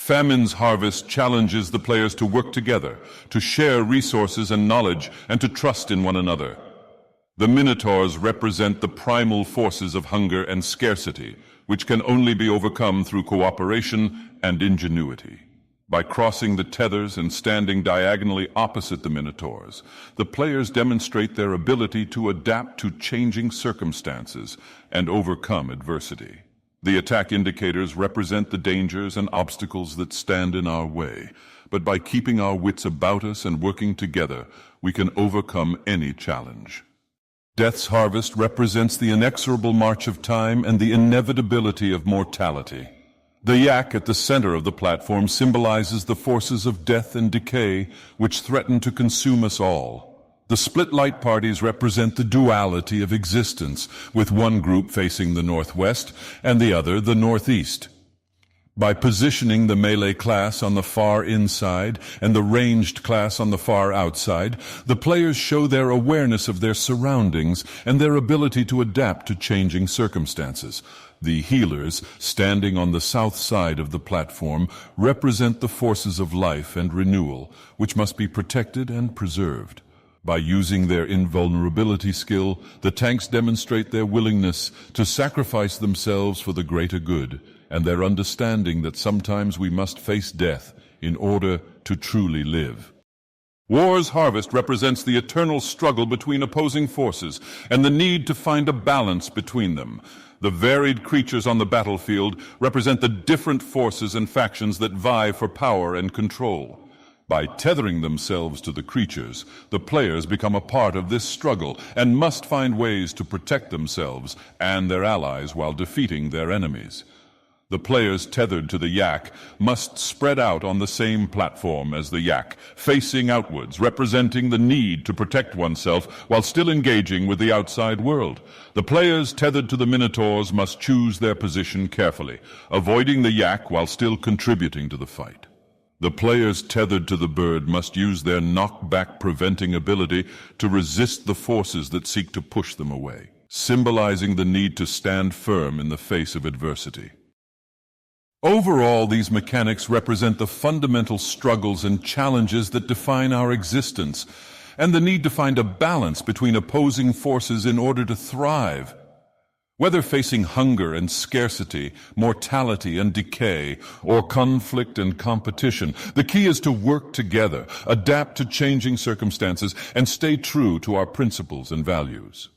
Famine's harvest challenges the players to work together, to share resources and knowledge, and to trust in one another. The Minotaurs represent the primal forces of hunger and scarcity, which can only be overcome through cooperation and ingenuity. By crossing the tethers and standing diagonally opposite the Minotaurs, the players demonstrate their ability to adapt to changing circumstances and overcome adversity. The attack indicators represent the dangers and obstacles that stand in our way, but by keeping our wits about us and working together, we can overcome any challenge. Death's harvest represents the inexorable march of time and the inevitability of mortality. The yak at the center of the platform symbolizes the forces of death and decay which threaten to consume us all. The split light parties represent the duality of existence, with one group facing the northwest and the other the northeast. By positioning the melee class on the far inside and the ranged class on the far outside, the players show their awareness of their surroundings and their ability to adapt to changing circumstances. The healers, standing on the south side of the platform, represent the forces of life and renewal, which must be protected and preserved. By using their invulnerability skill, the tanks demonstrate their willingness to sacrifice themselves for the greater good, and their understanding that sometimes we must face death in order to truly live. War's harvest represents the eternal struggle between opposing forces and the need to find a balance between them. The varied creatures on the battlefield represent the different forces and factions that vie for power and control. By tethering themselves to the creatures, the players become a part of this struggle and must find ways to protect themselves and their allies while defeating their enemies. The players tethered to the yak must spread out on the same platform as the yak, facing outwards, representing the need to protect oneself while still engaging with the outside world. The players tethered to the Minotaurs must choose their position carefully, avoiding the yak while still contributing to the fight. The players tethered to the bird must use their knockback preventing ability to resist the forces that seek to push them away, symbolizing the need to stand firm in the face of adversity. Overall, these mechanics represent the fundamental struggles and challenges that define our existence, and the need to find a balance between opposing forces in order to thrive. Whether facing hunger and scarcity, mortality and decay, or conflict and competition, the key is to work together, adapt to changing circumstances, and stay true to our principles and values.